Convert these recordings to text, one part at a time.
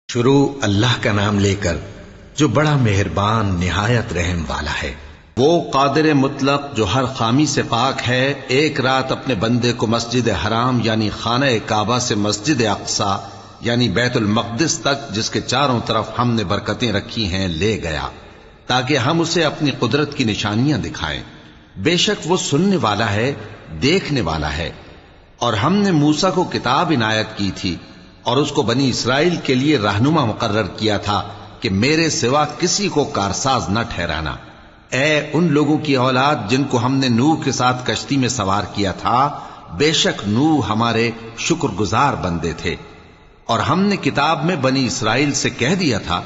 شروع اللہ کا نام لے کر جو بڑا مہربان نہایت رحم والا ہے۔ وہ قادر مطلق جو ہر خامی سے پاک ہے، ایک رات اپنے بندے کو مسجد حرام یعنی خانہ کعبہ سے مسجد اقصی یعنی بیت المقدس تک، جس کے چاروں طرف ہم نے برکتیں رکھی ہیں، لے گیا تاکہ ہم اسے اپنی قدرت کی نشانیاں دکھائیں۔ بے شک وہ سننے والا ہے، دیکھنے والا ہے۔ اور ہم نے موسیٰ کو کتاب عنایت کی تھی اور اس کو بنی اسرائیل کے لیے رہنما مقرر کیا تھا کہ میرے سوا کسی کو کارساز نہ ٹھہرانا۔ اے ان لوگوں کی اولاد جن کو ہم نے نوح کے ساتھ کشتی میں سوار کیا تھا، بے شک نوح ہمارے شکر گزار بندے تھے۔ اور ہم نے کتاب میں بنی اسرائیل سے کہہ دیا تھا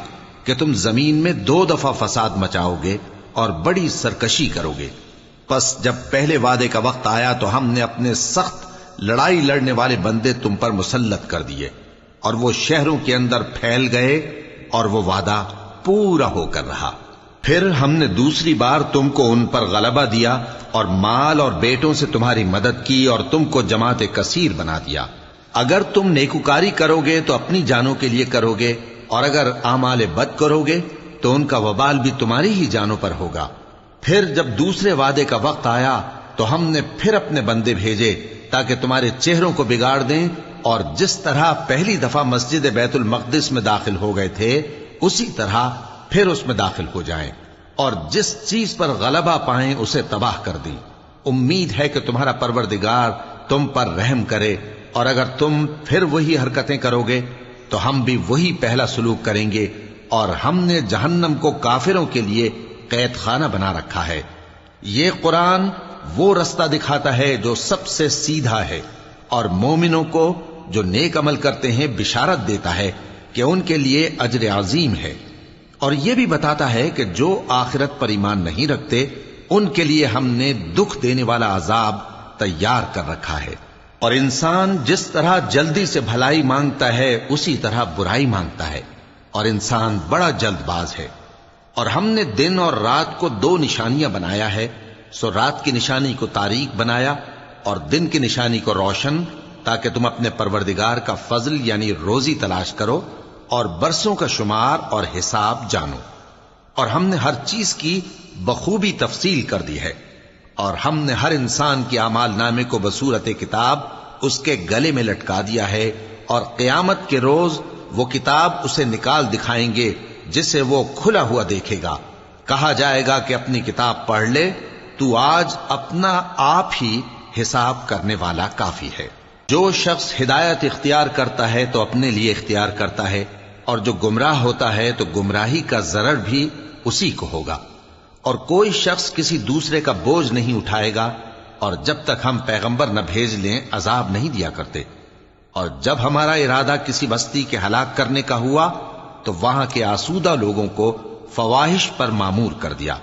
کہ تم زمین میں 2 دفعہ فساد مچاؤ گے اور بڑی سرکشی کرو گے۔ پس جب پہلے وعدے کا وقت آیا تو ہم نے اپنے سخت لڑائی لڑنے والے بندے تم پر مسلط کر دیے، اور وہ شہروں کے اندر پھیل گئے، اور وہ وعدہ پورا ہو کر رہا۔ پھر ہم نے دوسری بار تم کو ان پر غلبہ دیا اور مال اور بیٹوں سے تمہاری مدد کی اور تم کو جماعت کثیر بنا دیا۔ اگر تم نیکوکاری کرو گے تو اپنی جانوں کے لیے کرو گے، اور اگر اعمال بد کرو گے تو ان کا وبال بھی تمہاری ہی جانوں پر ہوگا۔ پھر جب دوسرے وعدے کا وقت آیا تو ہم نے پھر اپنے بندے بھیجے تاکہ تمہارے چہروں کو بگاڑ دیں، اور جس طرح پہلی دفعہ مسجد بیت المقدس میں داخل ہو گئے تھے اسی طرح پھر اس میں داخل ہو جائیں، اور جس چیز پر غلبہ پائیں اسے تباہ کر دی۔ امید ہے کہ تمہارا پروردگار تم پر رحم کرے، اور اگر تم پھر وہی حرکتیں کرو گے تو ہم بھی وہی پہلا سلوک کریں گے، اور ہم نے جہنم کو کافروں کے لیے قید خانہ بنا رکھا ہے۔ یہ قرآن وہ رستہ دکھاتا ہے جو سب سے سیدھا ہے، اور مومنوں کو جو نیک عمل کرتے ہیں بشارت دیتا ہے کہ ان کے لیے اجر عظیم ہے، اور یہ بھی بتاتا ہے کہ جو آخرت پر ایمان نہیں رکھتے ان کے لیے ہم نے دکھ دینے والا عذاب تیار کر رکھا ہے۔ اور انسان جس طرح جلدی سے بھلائی مانگتا ہے اسی طرح برائی مانگتا ہے، اور انسان بڑا جلد باز ہے۔ اور ہم نے دن اور رات کو 2 نشانیاں بنایا ہے، سو رات کی نشانی کو تاریک بنایا اور دن کی نشانی کو روشن، تاکہ تم اپنے پروردگار کا فضل یعنی روزی تلاش کرو اور برسوں کا شمار اور حساب جانو۔ اور ہم نے ہر چیز کی بخوبی تفصیل کر دی ہے، اور ہم نے ہر انسان کے اعمال نامے کو بصورت کتاب اس کے گلے میں لٹکا دیا ہے، اور قیامت کے روز وہ کتاب اسے نکال دکھائیں گے جسے وہ کھلا ہوا دیکھے گا۔ کہا جائے گا کہ اپنی کتاب پڑھ لے، تو آج اپنا آپ ہی حساب کرنے والا کافی ہے۔ جو شخص ہدایت اختیار کرتا ہے تو اپنے لیے اختیار کرتا ہے، اور جو گمراہ ہوتا ہے تو گمراہی کا ضرر بھی اسی کو ہوگا۔ اور کوئی شخص کسی دوسرے کا بوجھ نہیں اٹھائے گا، اور جب تک ہم پیغمبر نہ بھیج لیں عذاب نہیں دیا کرتے۔ اور جب ہمارا ارادہ کسی بستی کے ہلاک کرنے کا ہوا تو وہاں کے آسودہ لوگوں کو فواحش پر مامور کر دیا،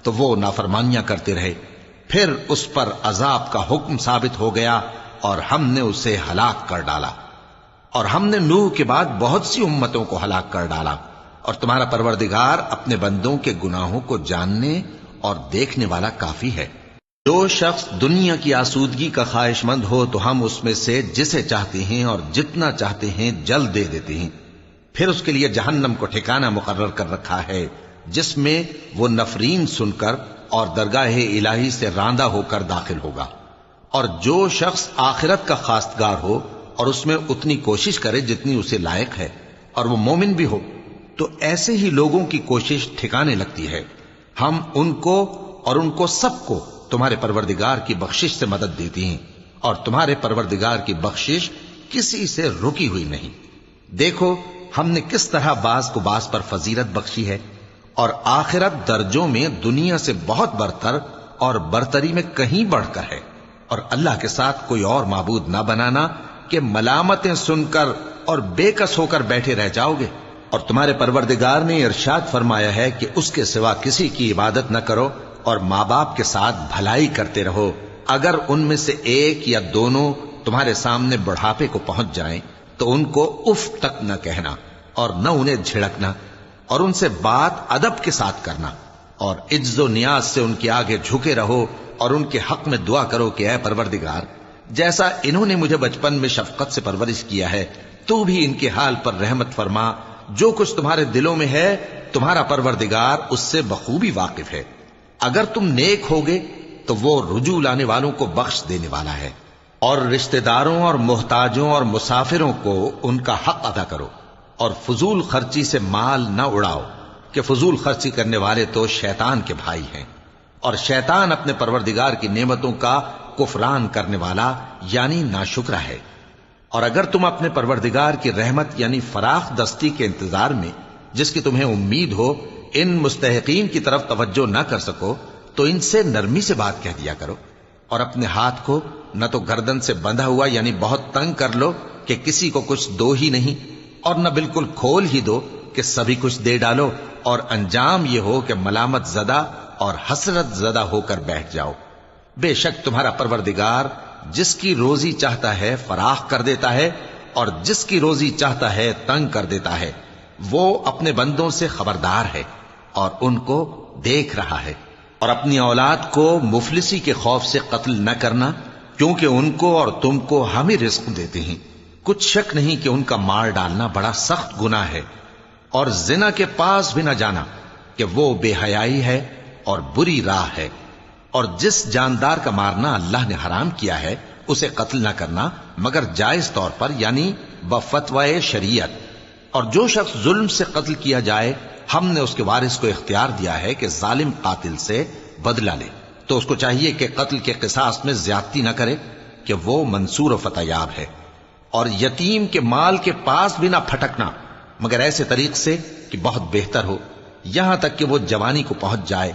تو وہ نافرمانیاں کرتے رہے۔ پھر اس پر عذاب کا حکم ثابت ہو گیا اور ہم نے اسے ہلاک کر ڈالا۔ اور ہم نے نوح کے بعد بہت سی امتوں کو ہلاک کر ڈالا، اور تمہارا پروردگار اپنے بندوں کے گناہوں کو جاننے اور دیکھنے والا کافی ہے۔ جو شخص دنیا کی آسودگی کا خواہش مند ہو تو ہم اس میں سے جسے چاہتے ہیں اور جتنا چاہتے ہیں جلد دے دیتے ہیں۔ پھر اس کے لیے جہنم کو ٹھکانہ مقرر کر رکھا ہے، جس میں وہ نفرین سن کر اور درگاہ الہی سے راندہ ہو کر داخل ہوگا۔ اور جو شخص آخرت کا خواستگار ہو اور اس میں اتنی کوشش کرے جتنی اسے لائق ہے، اور وہ مومن بھی ہو، تو ایسے ہی لوگوں کی کوشش ٹھکانے لگتی ہے۔ ہم ان کو اور ان کو سب کو تمہارے پروردگار کی بخشش سے مدد دیتی ہیں، اور تمہارے پروردگار کی بخشش کسی سے رکی ہوئی نہیں۔ دیکھو ہم نے کس طرح بعض کو بعض پر فضیلت بخشی ہے، اور آخرت درجوں میں دنیا سے بہت برتر اور برتری میں کہیں بڑھ کر ہے۔ اور اللہ کے ساتھ کوئی اور معبود نہ بنانا کہ ملامتیں سن کر اور بے کس ہو کر بیٹھے رہ جاؤ گے۔ اور تمہارے پروردگار نے ارشاد فرمایا ہے کہ اس کے سوا کسی کی عبادت نہ کرو، اور ماں باپ کے ساتھ بھلائی کرتے رہو۔ اگر ان میں سے ایک یا دونوں تمہارے سامنے بڑھاپے کو پہنچ جائیں تو ان کو اف تک نہ کہنا، اور نہ انہیں جھڑکنا، اور ان سے بات ادب کے ساتھ کرنا، اور عجز و نیاز سے ان کے آگے جھکے رہو، اور ان کے حق میں دعا کرو کہ اے پروردگار، جیسا انہوں نے مجھے بچپن میں شفقت سے پرورش کیا ہے تو بھی ان کے حال پر رحمت فرما، جو کچھ تمہارے دلوں میں ہے تمہارا پروردگار اس سے بخوبی واقف ہے۔ اگر تم نیک ہوگے تو وہ رجوع لانے والوں کو بخش دینے والا ہے۔ اور رشتہ داروں اور محتاجوں اور مسافروں کو ان کا حق ادا کرو، اور فضول خرچی سے مال نہ اڑاؤ کہ فضول خرچی کرنے والے تو شیطان کے بھائی ہیں، اور شیطان اپنے پروردگار کی نعمتوں کا کفران کرنے والا یعنی ناشکرا ہے۔ اور اگر تم اپنے پروردگار کی رحمت یعنی فراخ دستی کے انتظار میں جس کی تمہیں امید ہو ان مستحقین کی طرف توجہ نہ کر سکو تو ان سے نرمی سے بات کہہ دیا کرو، اور اپنے ہاتھ کو نہ تو گردن سے بندھا ہوا یعنی بہت تنگ کر لو کہ کسی کو کچھ دو ہی نہیں، اور نہ بالکل کھول ہی دو کہ سبھی کچھ دے ڈالو، اور انجام یہ ہو کہ ملامت زدہ اور حسرت زدہ ہو کر بیٹھ جاؤ۔ بے شک تمہارا پروردگار جس کی روزی چاہتا ہے فراخ کر دیتا ہے، اور جس کی روزی چاہتا ہے تنگ کر دیتا ہے۔ وہ اپنے بندوں سے خبردار ہے اور ان کو دیکھ رہا ہے۔ اور اپنی اولاد کو مفلسی کے خوف سے قتل نہ کرنا، کیونکہ ان کو اور تم کو ہم ہی رزق دیتے ہیں۔ کچھ شک نہیں کہ ان کا مار ڈالنا بڑا سخت گناہ ہے، اور زنا کے پاس بھی نہ جانا کہ وہ بے حیائی ہے اور بری راہ ہے۔ اور جس جاندار کا مارنا اللہ نے حرام کیا ہے اسے قتل نہ کرنا مگر جائز طور پر یعنی بفتوائے شریعت۔ اور جو شخص ظلم سے قتل کیا جائے ہم نے اس کے وارث کو اختیار دیا ہے کہ ظالم قاتل سے بدلہ لے، تو اس کو چاہیے کہ قتل کے قصاص میں زیادتی نہ کرے کہ وہ منصور و فتح یاب ہے۔ اور یتیم کے مال کے پاس بھی نہ پھٹکنا مگر ایسے طریق سے کہ بہت بہتر ہو، یہاں تک کہ وہ جوانی کو پہنچ جائے۔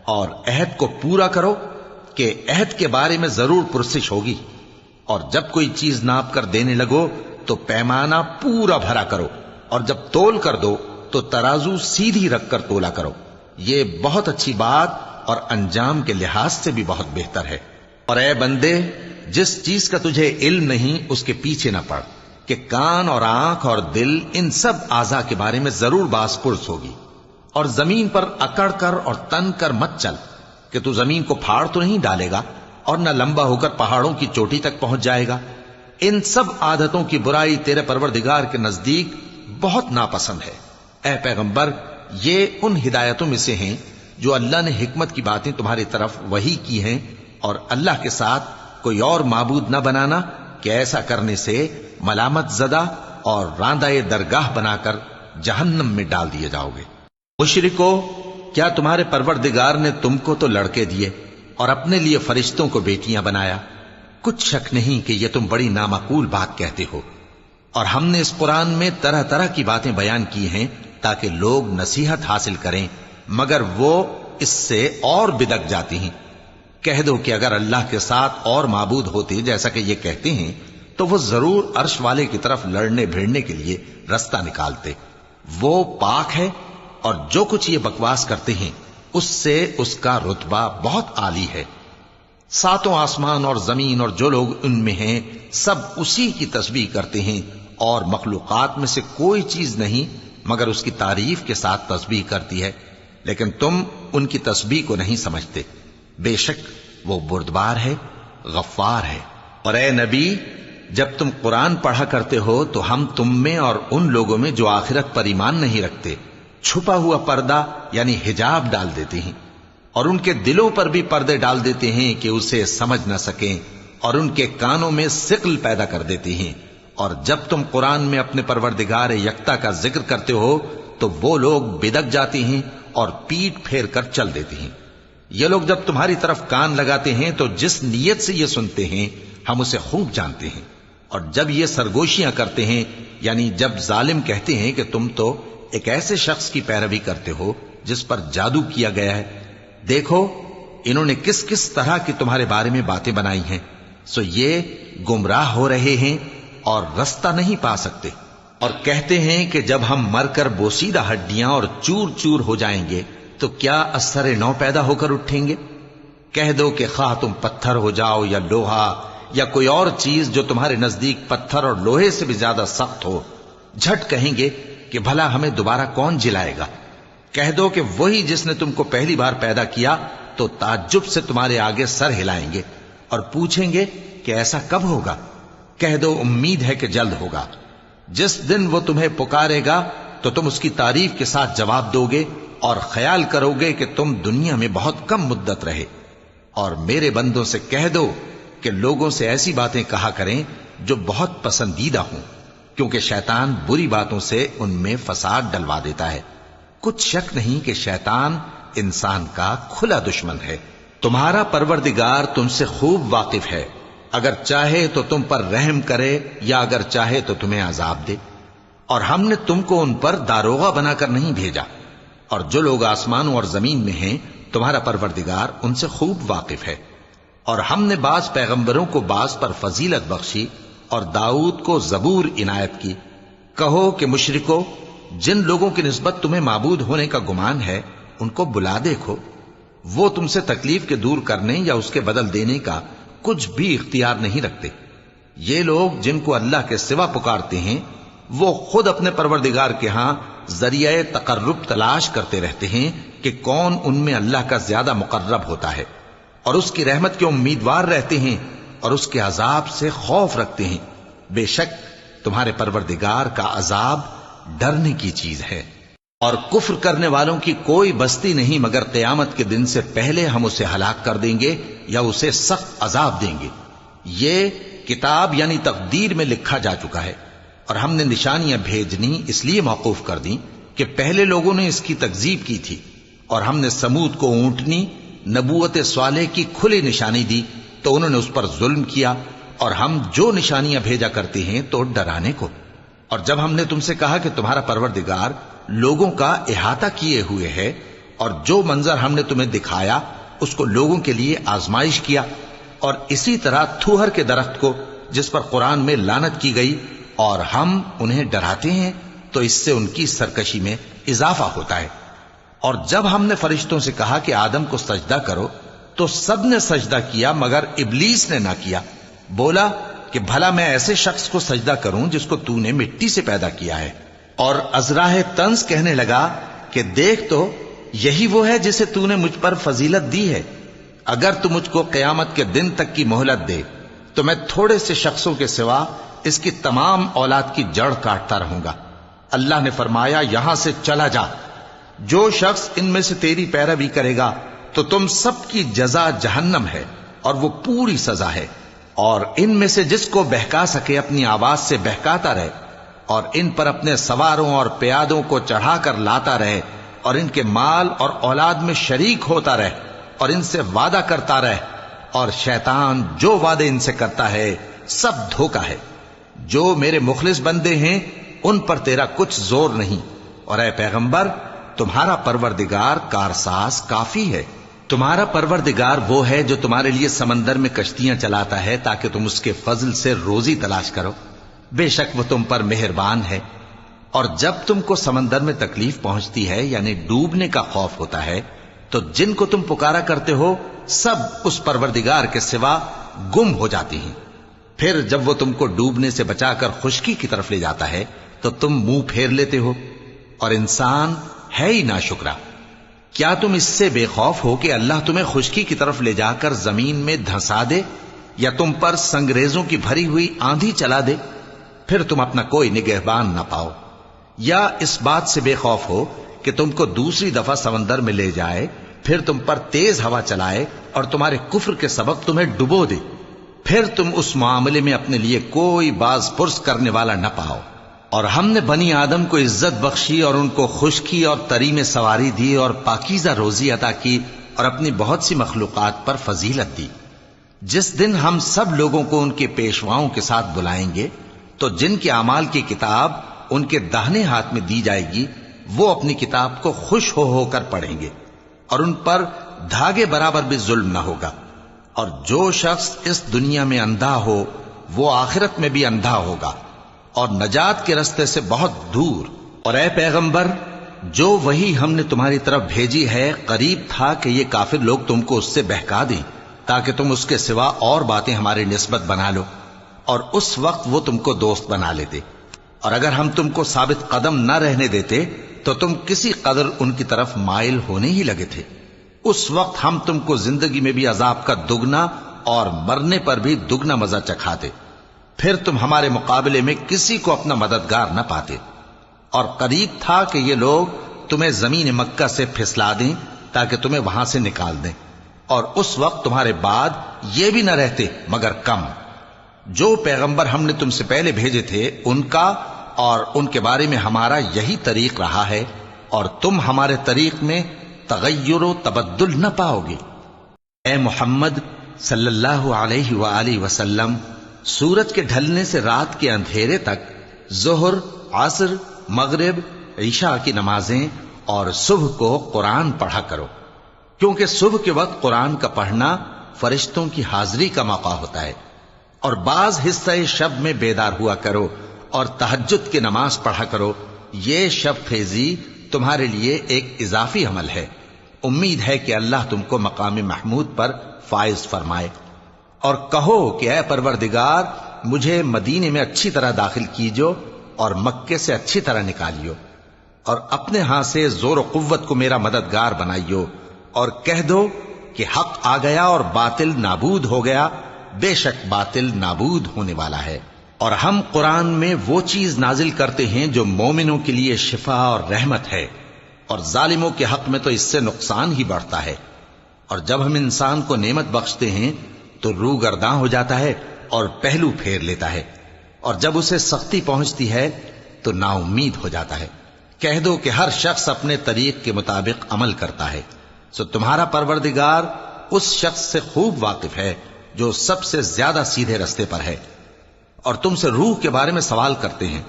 اور عہد کو پورا کرو کہ عہد کے بارے میں ضرور پرسش ہوگی۔ اور جب کوئی چیز ناپ کر دینے لگو تو پیمانہ پورا بھرا کرو، اور جب تول کر دو تو ترازو سیدھی رکھ کر تولا کرو، یہ بہت اچھی بات اور انجام کے لحاظ سے بھی بہت بہتر ہے۔ اور اے بندے، جس چیز کا تجھے علم نہیں اس کے پیچھے نہ پڑ کہ کان اور آنکھ اور دل ان سب اعضاء کے بارے میں ضرور باز پرس ہوگی۔ اور زمین پر اکڑ کر اور تن کر مت چل کہ تو زمین کو پھاڑ تو نہیں ڈالے گا اور نہ لمبا ہو کر پہاڑوں کی چوٹی تک پہنچ جائے گا۔ ان سب عادتوں کی برائی تیرے پروردگار کے نزدیک بہت ناپسند ہے۔ اے پیغمبر، یہ ان ہدایتوں میں سے ہیں جو اللہ نے حکمت کی باتیں تمہاری طرف وحی کی ہیں، اور اللہ کے ساتھ کوئی اور معبود نہ بنانا کہ ایسا کرنے سے ملامت زدہ اور راندہ درگاہ بنا کر جہنم میں ڈال دیے جاؤ گے۔ مشرکو، کیا تمہارے پروردگار نے تم کو تو لڑکے دیے اور اپنے لیے فرشتوں کو بیٹیاں بنایا؟ کچھ شک نہیں کہ یہ تم بڑی نامعقول بات کہتے ہو، اور ہم نے اس قرآن میں طرح طرح کی باتیں بیان کی ہیں تاکہ لوگ نصیحت حاصل کریں، مگر وہ اس سے اور بدک جاتی ہیں۔ کہہ دو کہ اگر اللہ کے ساتھ اور معبود ہوتے جیسا کہ یہ کہتے ہیں تو وہ ضرور عرش والے کی طرف لڑنے بھیڑنے کے لیے رستہ نکالتے۔ وہ پاک ہے، اور جو کچھ یہ بکواس کرتے ہیں اس سے اس کا رتبہ بہت عالی ہے۔ ساتوں آسمان اور زمین اور جو لوگ ان میں ہیں سب اسی کی تسبیح کرتے ہیں، اور مخلوقات میں سے کوئی چیز نہیں مگر اس کی تعریف کے ساتھ تسبیح کرتی ہے، لیکن تم ان کی تسبیح کو نہیں سمجھتے۔ بے شک وہ بردبار ہے، غفار ہے۔ اور اے نبی، جب تم قرآن پڑھا کرتے ہو تو ہم تم میں اور ان لوگوں میں جو آخرت پر ایمان نہیں رکھتے چھپا ہوا پردہ یعنی حجاب ڈال دیتے ہیں، اور ان کے دلوں پر بھی پردے ڈال دیتے ہیں کہ اسے سمجھ نہ سکیں، اور ان کے کانوں میں ثقل پیدا کر دیتے ہیں۔ اور جب تم قرآن میں اپنے پروردگار یکتا کا ذکر کرتے ہو تو وہ لوگ بدک جاتے ہیں اور پیٹ پھیر کر چل دیتے ہیں۔ یہ لوگ جب تمہاری طرف کان لگاتے ہیں تو جس نیت سے یہ سنتے ہیں ہم اسے خوب جانتے ہیں، اور جب یہ سرگوشیاں کرتے ہیں یعنی جب ظالم کہتے ہیں کہ تم تو ایک ایسے شخص کی پیروی کرتے ہو جس پر جادو کیا گیا ہے، دیکھو انہوں نے کس کس طرح کی تمہارے بارے میں باتیں بنائی ہیں، سو یہ گمراہ ہو رہے ہیں اور رستہ نہیں پا سکتے۔ اور کہتے ہیں کہ جب ہم مر کر بوسیدہ ہڈیاں اور چور چور ہو جائیں گے تو کیا اثر نو پیدا ہو کر اٹھیں گے؟ کہہ دو کہ خواہ تم پتھر ہو جاؤ یا لوہا یا کوئی اور چیز جو تمہارے نزدیک پتھر اور لوہے سے بھی زیادہ سخت ہو، جھٹ کہیں گے کہ بھلا ہمیں دوبارہ کون جلائے گا؟ کہہ دو کہ وہی جس نے تم کو پہلی بار پیدا کیا تو تعجب سے تمہارے آگے سر ہلائیں گے اور پوچھیں گے کہ ایسا کب ہوگا؟ کہہ دو امید ہے کہ جلد ہوگا۔ جس دن وہ تمہیں پکارے گا تو تم اس کی تعریف کے ساتھ جواب دو گے اور خیال کرو گے کہ تم دنیا میں بہت کم مدت رہے۔ اور میرے بندوں سے کہہ دو کہ لوگوں سے ایسی باتیں کہا کریں جو بہت پسندیدہ ہوں، کیونکہ شیطان بری باتوں سے ان میں فساد ڈلوا دیتا ہے۔ کچھ شک نہیں کہ شیطان انسان کا کھلا دشمن ہے۔ تمہارا پروردگار تم سے خوب واقف ہے، اگر چاہے تو تم پر رحم کرے یا اگر چاہے تو تمہیں عذاب دے۔ اور ہم نے تم کو ان پر داروغہ بنا کر نہیں بھیجا، اور جو لوگ آسمانوں اور زمین میں ہیں تمہارا پروردگار ان سے خوب واقف ہے۔ اور ہم نے بعض پیغمبروں کو بعض پر فضیلت بخشی اور داؤد کو زبور عنایت کی۔ کہو کہ مشرکو، جن لوگوں کی نسبت تمہیں معبود ہونے کا گمان ہے ان کو بلا دیکھو، وہ تم سے تکلیف کے دور کرنے یا اس کے بدل دینے کا کچھ بھی اختیار نہیں رکھتے۔ یہ لوگ جن کو اللہ کے سوا پکارتے ہیں وہ خود اپنے پروردگار کے ہاں ذریعہ تقرب تلاش کرتے رہتے ہیں کہ کون ان میں اللہ کا زیادہ مقرب ہوتا ہے، اور اس کی رحمت کے امیدوار رہتے ہیں اور اس کے عذاب سے خوف رکھتے ہیں۔ بے شک تمہارے پروردگار کا عذاب ڈرنے کی چیز ہے۔ اور کفر کرنے والوں کی کوئی بستی نہیں مگر قیامت کے دن سے پہلے ہم اسے ہلاک کر دیں گے یا اسے سخت عذاب دیں گے۔ یہ کتاب یعنی تقدیر میں لکھا جا چکا ہے، اور ہم نے نشانیاں بھیجنی اس لیے موقوف کر دیں کہ پہلے لوگوں نے اس کی تکذیب کی تھی، اور ہم نے سمود کو اونٹنی نبوت صالح کی کھلی نشانی دی تو انہوں نے اس پر ظلم کیا، اور ہم جو نشانیاں بھیجا کرتے ہیں تو ڈرانے کو۔ اور جب ہم نے تم سے کہا کہ تمہارا پروردگار لوگوں کا احاطہ کیے ہوئے ہے، اور جو منظر ہم نے تمہیں دکھایا اس کو لوگوں کے لیے آزمائش کیا، اور اسی طرح تھوہر کے درخت کو جس پر قرآن میں لعنت کی گئی، اور ہم انہیں ڈراتے ہیں تو اس سے ان کی سرکشی میں اضافہ ہوتا ہے۔ اور جب ہم نے فرشتوں سے کہا کہ آدم کو سجدہ کرو تو سب نے سجدہ کیا مگر ابلیس نے نہ کیا، بولا کہ بھلا میں ایسے شخص کو سجدہ کروں جس کو تو نے مٹی سے پیدا کیا ہے۔ اور ازراہ طنز کہنے لگا کہ دیکھ تو یہی وہ ہے جسے تو نے مجھ پر فضیلت دی ہے، اگر تو مجھ کو قیامت کے دن تک کی مہلت دے تو میں تھوڑے سے شخصوں کے سوا اس کی تمام اولاد کی جڑ کاٹتا رہوں گا۔ اللہ نے فرمایا یہاں سے چلا جا، جو شخص ان میں سے تیری پیروی کرے گا تو تم سب کی جزا جہنم ہے اور وہ پوری سزا ہے، اور ان میں سے جس کو بہکا سکے اپنی آواز سے بہکاتا رہے، اور ان پر اپنے سواروں اور پیادوں کو چڑھا کر لاتا رہے، اور ان کے مال اور اولاد میں شریک ہوتا رہے، اور ان سے وعدہ کرتا رہے، اور شیطان جو وعدے ان سے کرتا ہے سب دھوکا ہے۔ جو میرے مخلص بندے ہیں ان پر تیرا کچھ زور نہیں، اور اے پیغمبر تمہارا پروردگار کارساز کافی ہے۔ تمہارا پروردگار وہ ہے جو تمہارے لیے سمندر میں کشتیاں چلاتا ہے تاکہ تم اس کے فضل سے روزی تلاش کرو، بے شک وہ تم پر مہربان ہے۔ اور جب تم کو سمندر میں تکلیف پہنچتی ہے یعنی ڈوبنے کا خوف ہوتا ہے تو جن کو تم پکارا کرتے ہو سب اس پروردگار کے سوا گم ہو جاتی ہیں۔ پھر جب وہ تم کو ڈوبنے سے بچا کر خشکی کی طرف لے جاتا ہے تو تم منہ پھیر لیتے ہو، اور انسان ہے ہی ناشکرا۔ کیا تم اس سے بے خوف ہو کہ اللہ تمہیں خشکی کی طرف لے جا کر زمین میں دھنسا دے یا تم پر سنگریزوں کی بھری ہوئی آندھی چلا دے، پھر تم اپنا کوئی نگہبان نہ پاؤ؟ یا اس بات سے بے خوف ہو کہ تم کو دوسری دفعہ سمندر میں لے جائے، پھر تم پر تیز ہوا چلائے اور تمہارے کفر کے سبب تمہیں ڈبو دے، پھر تم اس معاملے میں اپنے لیے کوئی باز پرس کرنے والا نہ پاؤ؟ اور ہم نے بنی آدم کو عزت بخشی اور ان کو خشکی اور تری میں سواری دی اور پاکیزہ روزی عطا کی اور اپنی بہت سی مخلوقات پر فضیلت دی۔ جس دن ہم سب لوگوں کو ان کے پیشواؤں کے ساتھ بلائیں گے تو جن کے اعمال کی کتاب ان کے داہنے ہاتھ میں دی جائے گی وہ اپنی کتاب کو خوش ہو کر پڑھیں گے، اور ان پر دھاگے برابر بھی ظلم نہ ہوگا۔ اور جو شخص اس دنیا میں اندھا ہو وہ آخرت میں بھی اندھا ہوگا اور نجات کے رستے سے بہت دور۔ اور اے پیغمبر جو وہی ہم نے تمہاری طرف بھیجی ہے قریب تھا کہ یہ کافر لوگ تم کو اس سے بہکا دیں تاکہ تم اس کے سوا اور باتیں ہماری نسبت بنا لو، اور اس وقت وہ تم کو دوست بنا لیتے، اور اگر ہم تم کو ثابت قدم نہ رہنے دیتے تو تم کسی قدر ان کی طرف مائل ہونے ہی لگے تھے۔ اس وقت ہم تم کو زندگی میں بھی عذاب کا دگنا اور مرنے پر بھی دگنا مزہ چکھاتے، پھر تم ہمارے مقابلے میں کسی کو اپنا مددگار نہ پاتے۔ اور قریب تھا کہ یہ لوگ تمہیں زمین مکہ سے پھسلا دیں تاکہ تمہیں وہاں سے نکال دیں، اور اس وقت تمہارے بعد یہ بھی نہ رہتے مگر کم۔ جو پیغمبر ہم نے تم سے پہلے بھیجے تھے ان کا اور ان کے بارے میں ہمارا یہی طریق رہا ہے، اور تم ہمارے طریق میں تغیر و تبدل نہ پاؤ گے۔ اے محمد صلی اللہ علیہ وآلہ وسلم، سورج کے ڈھلنے سے رات کے اندھیرے تک ظہر، عصر، مغرب، عشاء کی نمازیں اور صبح کو قرآن پڑھا کرو، کیونکہ صبح کے وقت قرآن کا پڑھنا فرشتوں کی حاضری کا موقع ہوتا ہے، اور بعض حصہ شب میں بیدار ہوا کرو اور تہجد کی نماز پڑھا کرو۔ یہ شب خیزی تمہارے لیے ایک اضافی عمل ہے، امید ہے کہ اللہ تم کو مقام محمود پر فائز فرمائے۔ اور کہو کہ اے پروردگار، مجھے مدینے میں اچھی طرح داخل کیجو اور مکے سے اچھی طرح نکالیو، اور اپنے ہاں سے زور و قوت کو میرا مددگار بنائیو، اور کہہ دو کہ حق آ گیا اور باطل نابود ہو گیا، بے شک باطل نابود ہونے والا ہے۔ اور ہم قرآن میں وہ چیز نازل کرتے ہیں جو مومنوں کے لیے شفا اور رحمت ہے، اور ظالموں کے حق میں تو اس سے نقصان ہی بڑھتا ہے۔ اور جب ہم انسان کو نعمت بخشتے ہیں تو روح گرداں ہو جاتا ہے اور پہلو پھیر لیتا ہے، اور جب اسے سختی پہنچتی ہے تو نا امید ہو جاتا ہے۔ کہہ دو کہ ہر شخص اپنے طریق کے مطابق عمل کرتا ہے، سو تمہارا پروردگار اس شخص سے خوب واقف ہے جو سب سے زیادہ سیدھے رستے پر ہے۔ اور تم سے روح کے بارے میں سوال کرتے ہیں،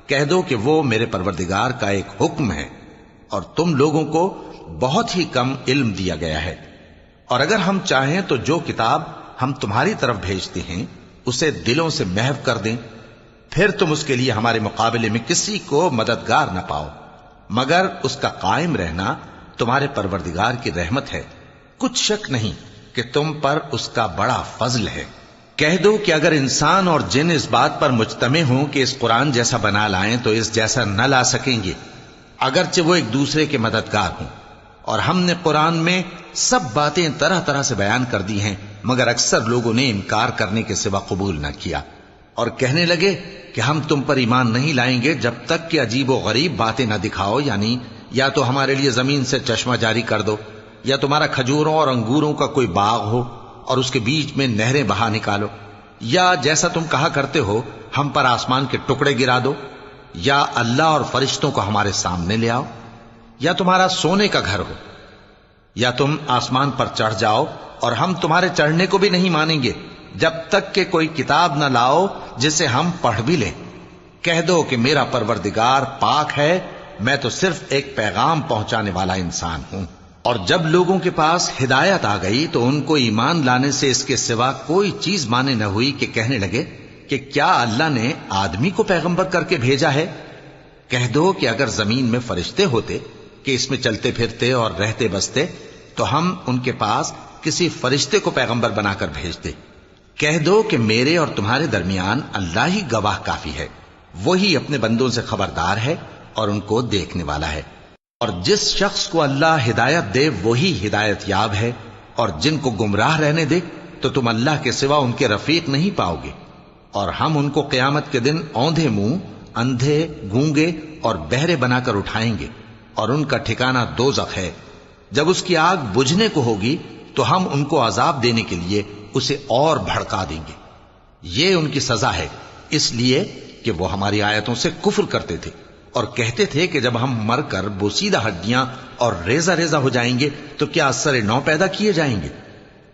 کہہ دو کہ وہ میرے پروردگار کا ایک حکم ہے، اور تم لوگوں کو بہت ہی کم علم دیا گیا ہے۔ اور اگر ہم چاہیں تو جو کتاب ہم تمہاری طرف بھیجتے ہیں اسے دلوں سے محو کر دیں، پھر تم اس کے لیے ہمارے مقابلے میں کسی کو مددگار نہ پاؤ، مگر اس کا قائم رہنا تمہارے پروردگار کی رحمت ہے، کچھ شک نہیں کہ تم پر اس کا بڑا فضل ہے۔ کہہ دو کہ اگر انسان اور جن اس بات پر مجتمع ہوں کہ اس قرآن جیسا بنا لائیں تو اس جیسا نہ لا سکیں گے، اگرچہ وہ ایک دوسرے کے مددگار ہوں۔ اور ہم نے قرآن میں سب باتیں طرح طرح سے بیان کر دی ہیں، مگر اکثر لوگوں نے انکار کرنے کے سوا قبول نہ کیا، اور کہنے لگے کہ ہم تم پر ایمان نہیں لائیں گے جب تک کہ عجیب و غریب باتیں نہ دکھاؤ، یعنی یا تو ہمارے لیے زمین سے چشمہ جاری کر دو، یا تمہارا کھجوروں اور انگوروں کا کوئی باغ ہو اور اس کے بیچ میں نہریں بہا نکالو، یا جیسا تم کہا کرتے ہو ہم پر آسمان کے ٹکڑے گرا دو، یا اللہ اور فرشتوں کو ہمارے سامنے لے آؤ، یا تمہارا سونے کا گھر ہو، یا تم آسمان پر چڑھ جاؤ، اور ہم تمہارے چڑھنے کو بھی نہیں مانیں گے جب تک کہ کوئی کتاب نہ لاؤ جسے ہم پڑھ بھی لیں۔ کہہ دو کہ میرا پروردگار پاک ہے، میں تو صرف ایک پیغام پہنچانے والا انسان ہوں۔ اور جب لوگوں کے پاس ہدایت آ گئی تو ان کو ایمان لانے سے اس کے سوا کوئی چیز مانے نہ ہوئی کہ کہنے لگے کہ کیا اللہ نے آدمی کو پیغمبر کر کے بھیجا ہے؟ کہہ دو کہ اگر زمین میں فرشتے ہوتے کہ اس میں چلتے پھرتے اور رہتے بستے تو ہم ان کے پاس کسی فرشتے کو پیغمبر بنا کر بھیجتے۔ کہہ دو کہ میرے اور تمہارے درمیان اللہ ہی گواہ کافی ہے، وہی اپنے بندوں سے خبردار ہے اور ان کو دیکھنے والا ہے۔ اور جس شخص کو اللہ ہدایت دے وہی ہدایت یاب ہے، اور جن کو گمراہ رہنے دے تو تم اللہ کے سوا ان کے رفیق نہیں پاؤ گے۔ اور ہم ان کو قیامت کے دن اوندھے منہ، اندھے، گونگے اور بہرے بنا کر اٹھائیں گے، اور ان کا ٹھکانہ دوزخ ہے۔ جب اس کی آگ بجھنے کو ہوگی تو ہم ان کو عذاب دینے کے لیے اسے اور بھڑکا دیں گے۔ یہ ان کی سزا ہے، اس لیے کہ وہ ہماری آیتوں سے کفر کرتے تھے اور کہتے تھے کہ جب ہم مر کر بوسیدہ ہڈیاں اور ریزہ ریزہ ہو جائیں گے تو کیا اثر نو پیدا کیے جائیں گے؟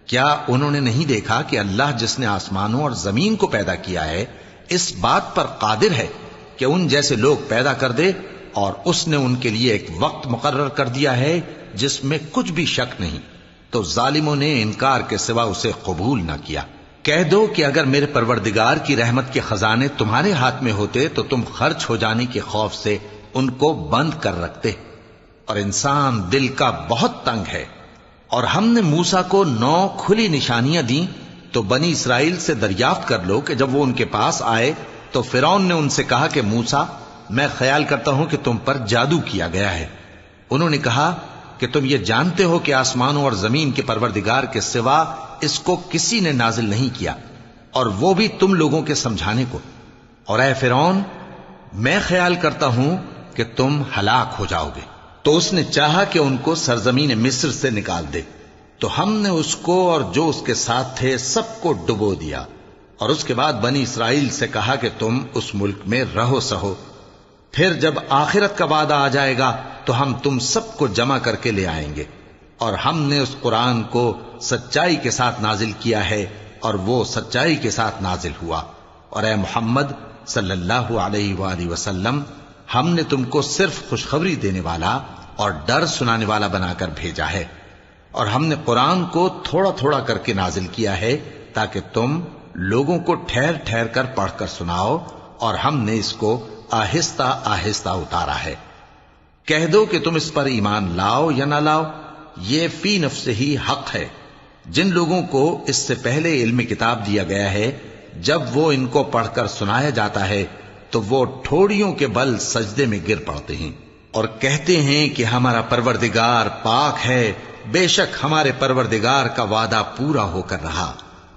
کیا انہوں نے نہیں دیکھا کہ اللہ جس نے آسمانوں اور زمین کو پیدا کیا ہے اس بات پر قادر ہے کہ ان جیسے لوگ پیدا کر دے، اور اس نے ان کے لیے ایک وقت مقرر کر دیا ہے جس میں کچھ بھی شک نہیں، تو ظالموں نے انکار کے سوا اسے قبول نہ کیا۔ کہہ دو کہ اگر میرے پروردگار کی رحمت کے خزانے تمہارے ہاتھ میں ہوتے تو تم خرچ ہو جانے کے خوف سے ان کو بند کر رکھتے، اور انسان دل کا بہت تنگ ہے۔ اور ہم نے موسیٰ کو 9 کھلی نشانیاں دیں تو بنی اسرائیل سے دریافت کر لو کہ جب وہ ان کے پاس آئے تو فرعون نے ان سے کہا کہ موسیٰ، میں خیال کرتا ہوں کہ تم پر جادو کیا گیا ہے۔ انہوں نے کہا کہ تم یہ جانتے ہو کہ آسمانوں اور زمین کے پروردگار کے سوا اس کو کسی نے نازل نہیں کیا، اور وہ بھی تم لوگوں کے سمجھانے کو۔ اور اے فرعون، میں خیال کرتا ہوں کہ تم ہلاک ہو جاؤ گے۔ تو اس نے چاہا کہ ان کو سرزمین مصر سے نکال دے، تو ہم نے اس کو اور جو اس کے ساتھ تھے سب کو ڈبو دیا، اور اس کے بعد بنی اسرائیل سے کہا کہ تم اس ملک میں رہو سہو، پھر جب آخرت کا وعدہ آ جائے گا تو ہم تم سب کو جمع کر کے لے آئیں گے۔ اور ہم نے اس قرآن کو سچائی کے ساتھ نازل کیا ہے، اور وہ سچائی کے ساتھ نازل ہوا۔ اور اے محمد صلی اللہ علیہ وآلہ وسلم، ہم نے تم کو صرف خوشخبری دینے والا اور ڈر سنانے والا بنا کر بھیجا ہے، اور ہم نے قرآن کو تھوڑا تھوڑا کر کے نازل کیا ہے تاکہ تم لوگوں کو ٹھہر ٹھہر کر پڑھ کر سناؤ، اور ہم نے اس کو آہستہ آہستہ اتارا ہے۔ کہہ دو کہ تم اس پر ایمان لاؤ یا نہ لاؤ، یہ فی نفس ہی حق ہے۔ جن لوگوں کو اس سے پہلے علم کتاب دیا گیا ہے، جب وہ ان کو پڑھ کر سنایا جاتا ہے تو وہ ٹھوڑیوں کے بل سجدے میں گر پڑتے ہیں اور کہتے ہیں کہ ہمارا پروردگار پاک ہے، بے شک ہمارے پروردگار کا وعدہ پورا ہو کر رہا،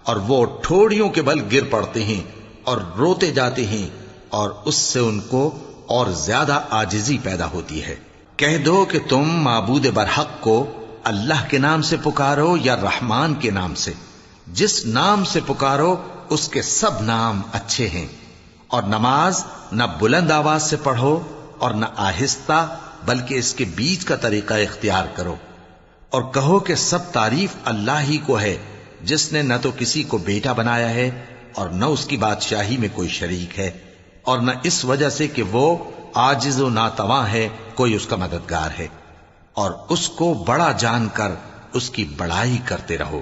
اور وہ ٹھوڑیوں کے بل گر پڑتے ہیں اور روتے جاتے ہیں، اور اس سے ان کو اور زیادہ عاجزی پیدا ہوتی ہے۔ کہہ دو کہ تم معبود برحق کو اللہ کے نام سے پکارو یا رحمان کے نام سے، جس نام سے پکارو اس کے سب نام اچھے ہیں، اور نماز نہ بلند آواز سے پڑھو اور نہ آہستہ، بلکہ اس کے بیچ کا طریقہ اختیار کرو، اور کہو کہ سب تعریف اللہ ہی کو ہے، جس نے نہ تو کسی کو بیٹا بنایا ہے اور نہ اس کی بادشاہی میں کوئی شریک ہے، اور نہ اس وجہ سے کہ وہ عاجز و ناتواں ہے کوئی اس کا مددگار ہے، اور اس کو بڑا جان کر اس کی بڑائی کرتے رہو۔